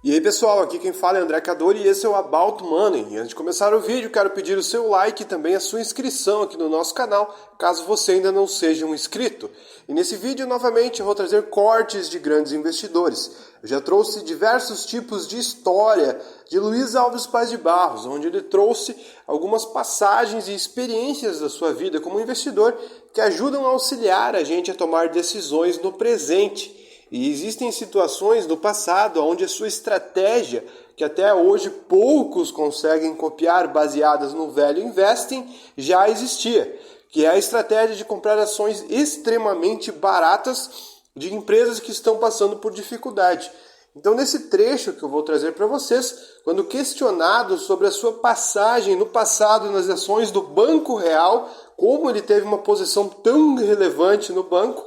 E aí pessoal, aqui quem fala é André Cadori e esse é o About Money. E antes de começar o vídeo, quero pedir o seu like e também a sua inscrição aqui no nosso canal, caso você ainda não seja um inscrito. E nesse vídeo, novamente, eu vou trazer cortes de grandes investidores. Eu já trouxe diversos tipos de história de Luiz Alves Paz de Barros, onde ele trouxe algumas passagens e experiências da sua vida como investidor que ajudam a auxiliar a gente a tomar decisões no presente. E existem situações do passado onde a sua estratégia, que até hoje poucos conseguem copiar baseadas no velho investing, já existia, que é a estratégia de comprar ações extremamente baratas de empresas que estão passando por dificuldade. Então, nesse trecho que eu vou trazer para vocês, quando questionado sobre a sua passagem no passado nas ações do Banco Real, como ele teve uma posição tão relevante no banco,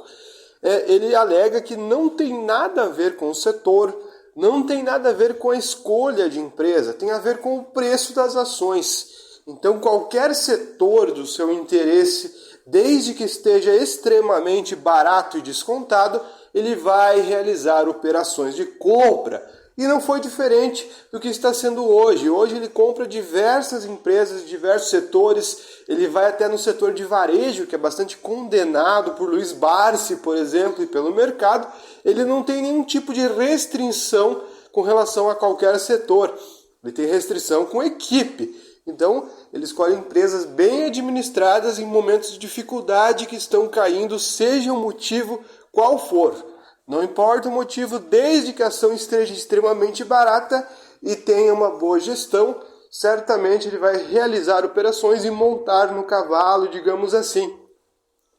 ele alega que não tem nada a ver com o setor, não tem nada a ver com a escolha de empresa, tem a ver com o preço das ações. Então, qualquer setor do seu interesse, desde que esteja extremamente barato e descontado, ele vai realizar operações de compra. E não foi diferente do que está sendo hoje. Hoje ele compra diversas empresas, diversos setores. Ele vai até no setor de varejo, que é bastante condenado por Luiz Barsi, por exemplo, e pelo mercado. Ele não tem nenhum tipo de restrição com relação a qualquer setor. Ele tem restrição com equipe. Então, ele escolhe empresas bem administradas em momentos de dificuldade que estão caindo, seja o motivo qual for. Não importa o motivo, desde que a ação esteja extremamente barata e tenha uma boa gestão, certamente ele vai realizar operações e montar no cavalo, digamos assim.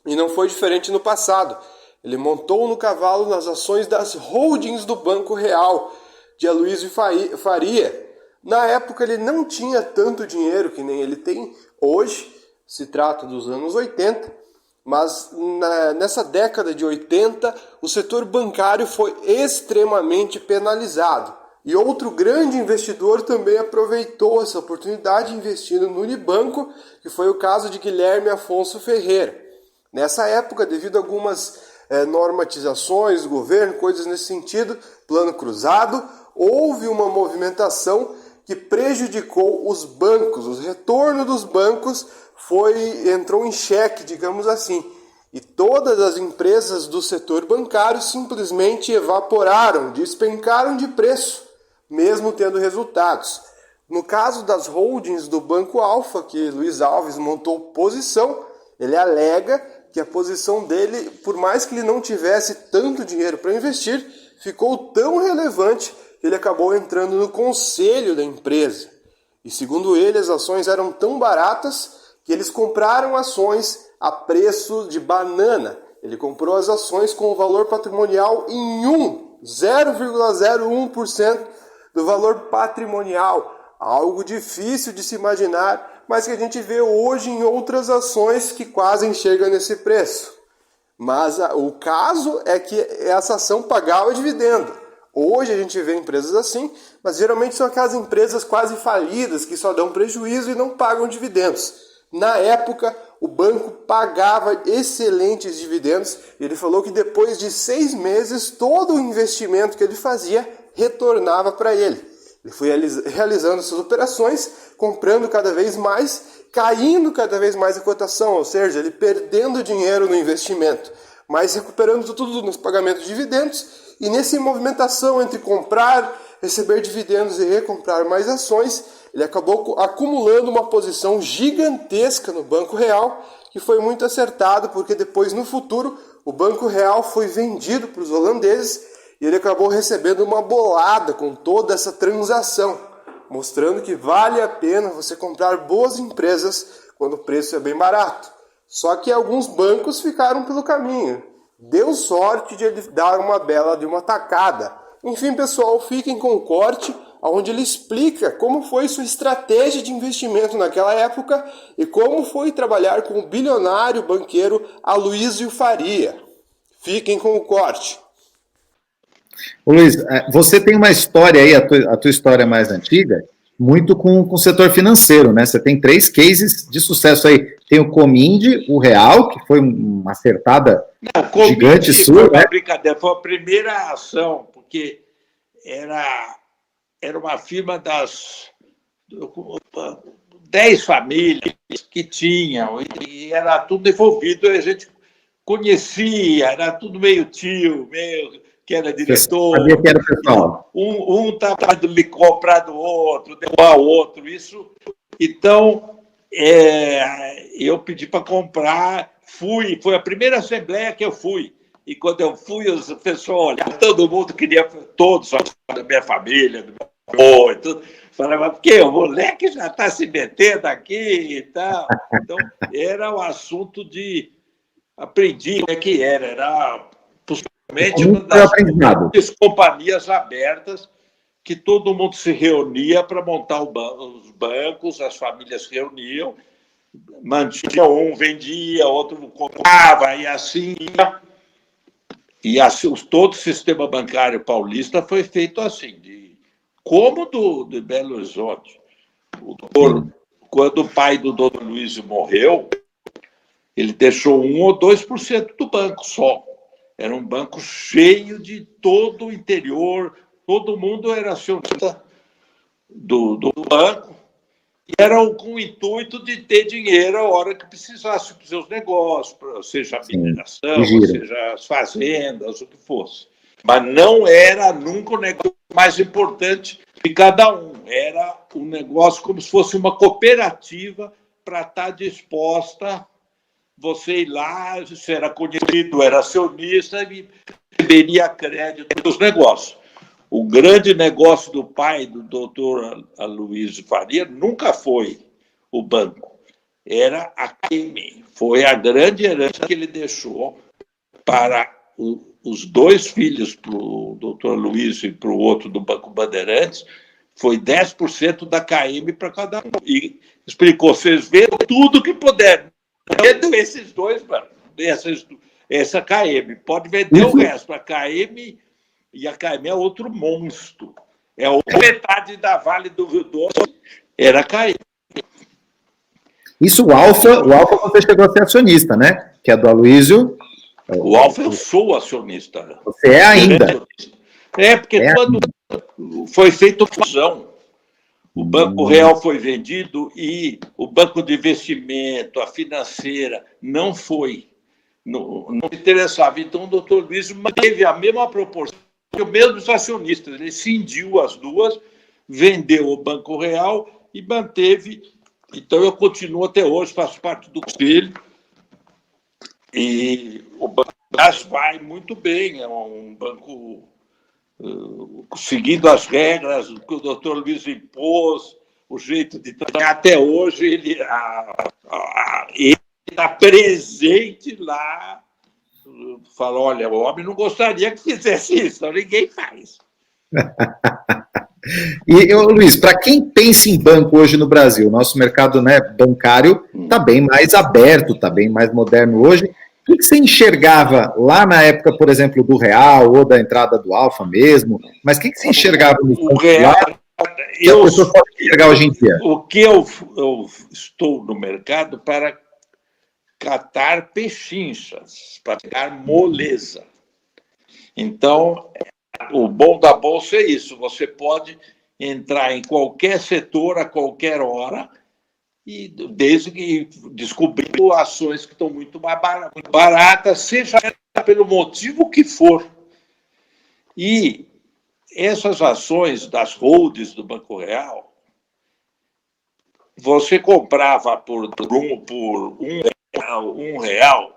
E não foi diferente no passado. Ele montou no cavalo nas ações das holdings do Banco Real, de Aloysio Faria. Na época ele não tinha tanto dinheiro que nem ele tem hoje, se trata dos anos 80, mas nessa década de 80 o setor bancário foi extremamente penalizado. E outro grande investidor também aproveitou essa oportunidade investindo no Unibanco, que foi o caso de Guilherme Afonso Ferreira. Nessa época, devido a algumas normatizações do governo, coisas nesse sentido, plano cruzado, houve uma movimentação que prejudicou os bancos. O retorno dos bancos entrou em xeque, digamos assim. E todas as empresas do setor bancário simplesmente evaporaram, despencaram de preço, mesmo tendo resultados. No caso das holdings do Banco Alfa, que Luiz Alves montou posição, ele alega que a posição dele, por mais que ele não tivesse tanto dinheiro para investir, ficou tão relevante que ele acabou entrando no conselho da empresa. E segundo ele, as ações eram tão baratas que eles compraram ações a preço de banana. Ele comprou as ações com o valor patrimonial em 0,01% do valor patrimonial. Algo difícil de se imaginar, mas que a gente vê hoje em outras ações que quase chegam nesse preço. Mas o caso é que essa ação pagava dividendo. Hoje a gente vê empresas assim, mas geralmente são aquelas empresas quase falidas que só dão prejuízo e não pagam dividendos. Na época, o banco pagava excelentes dividendos e ele falou que depois de 6 meses, todo o investimento que ele fazia retornava para ele. Ele foi realizando essas operações, comprando cada vez mais, caindo cada vez mais a cotação, ou seja, ele perdendo dinheiro no investimento, mas recuperando tudo nos pagamentos de dividendos. E nessa movimentação entre comprar, receber dividendos e recomprar mais ações, ele acabou acumulando uma posição gigantesca no Banco Real, que foi muito acertado, porque depois, no futuro, o Banco Real foi vendido para os holandeses e ele acabou recebendo uma bolada com toda essa transação, mostrando que vale a pena você comprar boas empresas quando o preço é bem barato. Só que alguns bancos ficaram pelo caminho. Deu sorte de ele dar uma bela de uma tacada. Enfim, pessoal, fiquem com o corte, onde ele explica como foi sua estratégia de investimento naquela época e como foi trabalhar com o bilionário banqueiro Aloysio Faria. Fiquem com o corte. Ô Luiz, você tem uma história aí, a tua história mais antiga, muito com o setor financeiro, né? Você tem 3 cases de sucesso aí. Tem o Comind, o Real, que foi uma acertada gigante sua, né? Brincadeira, foi a primeira ação, porque era era uma firma das 10 famílias que tinham, e era tudo envolvido, a gente conhecia, era tudo meio tio, meio que era diretor. Sabia que era o pessoal. Um estava de comprar do outro, deu ao outro, isso. Então, eu pedi para comprar, foi a primeira assembleia que eu fui. E quando eu fui, o pessoal olhava, todo mundo queria, todos da minha família, do meu avô e tudo. Falava, porque o moleque já está se metendo aqui e tal. Então, era um assunto de... Aprendi o que era possivelmente uma das companhias abertas que todo mundo se reunia para montar os bancos, as famílias se reuniam, mantinha um, vendia, outro comprava, e assim ia. E assim, todo o sistema bancário paulista foi feito assim, como de Belo Horizonte. Quando o pai do Dr. Luiz morreu, ele deixou 1 ou 2% do banco só. Era um banco cheio de todo o interior, todo mundo era acionista do banco, e era com o intuito de ter dinheiro a hora que precisasse para os seus negócios, seja a mineração, seja as fazendas, o que fosse. Mas não era nunca o negócio mais importante de cada um. Era um negócio como se fosse uma cooperativa para estar disposta você ir lá, se era conhecido, era acionista e receberia crédito dos negócios. O grande negócio do pai do doutor Aloysio Faria nunca foi o banco, era a KM. Foi a grande herança que ele deixou para os 2 filhos, para o doutor Aloysio e para o outro do Banco Bandeirantes, foi 10% da KM para cada um. E explicou, vocês vendam tudo que puderem. Vendam esses 2, essa KM. Pode vender o resto. A KM... E a KM é outro monstro. É a metade da Vale do Rio Doce, era a KM. Isso, o Alfa você chegou a ser acionista, né? Que é do Aloysio. O Alfa eu sou acionista. Você é ainda? Porque quando foi feita a fusão, o Banco Real foi vendido e o banco de investimento, a financeira, não foi. Não interessava. Então, o doutor Luiz manteve a mesma proporção. Os mesmos acionistas, ele cindiu as duas, vendeu o Banco Real e manteve. Então, eu continuo até hoje, faço parte do conselho, e o Banco Brás vai muito bem, é um banco seguindo as regras que o doutor Luiz impôs, o jeito de trabalhar. Até hoje, ele está presente lá. Fala, olha, o homem não gostaria que fizesse isso, então ninguém faz. E, Luiz, para quem pensa em banco hoje no Brasil, nosso mercado, né, bancário está bem mais aberto, está bem mais moderno hoje. O que você enxergava lá na época, por exemplo, do Real ou da entrada do Alfa mesmo? Mas o que você enxergava no o Real? Hoje em dia? O que eu estou no mercado para catar pechinchas, para pegar moleza. Então, o bom da Bolsa é isso, você pode entrar em qualquer setor a qualquer hora, e desde que descobrindo ações que estão muito mais baratas, seja pelo motivo que for. E essas ações das holdings do Banco Real, você comprava por um real,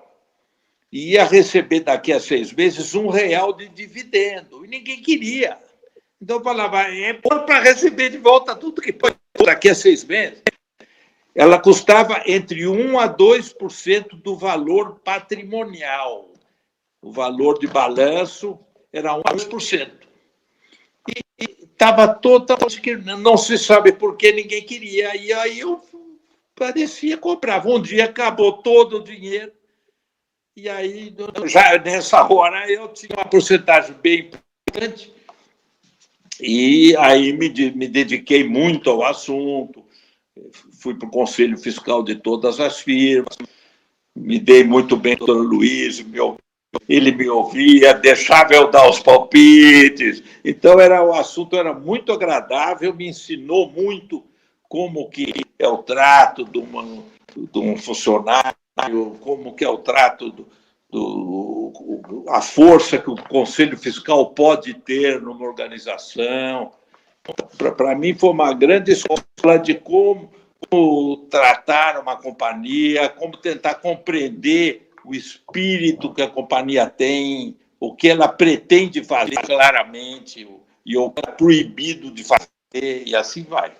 e ia receber daqui a 6 meses R$1 de dividendo. E ninguém queria. Então, eu falava, é bom para receber de volta tudo que pode daqui a 6 meses. Ela custava entre 1% a 2% do valor patrimonial. O valor de balanço era 1% a 2%. E estava totalmente que não se sabe por que ninguém queria. E aí eu parecia comprava. Um dia acabou todo o dinheiro. E aí, já nessa hora, eu tinha uma porcentagem bem importante. E aí me dediquei muito ao assunto. Fui para o Conselho Fiscal de todas as firmas. Me dei muito bem com o Dr. Luiz, meu ele me ouvia, deixava eu dar os palpites. Então, o assunto era muito agradável, me ensinou muito como que é o trato de um funcionário, como que é o trato a força que o Conselho Fiscal pode ter numa organização. Para mim, foi uma grande escola de como tratar uma companhia, como tentar compreender o espírito que a companhia tem, o que ela pretende fazer claramente e o que é proibido de fazer, e assim vai.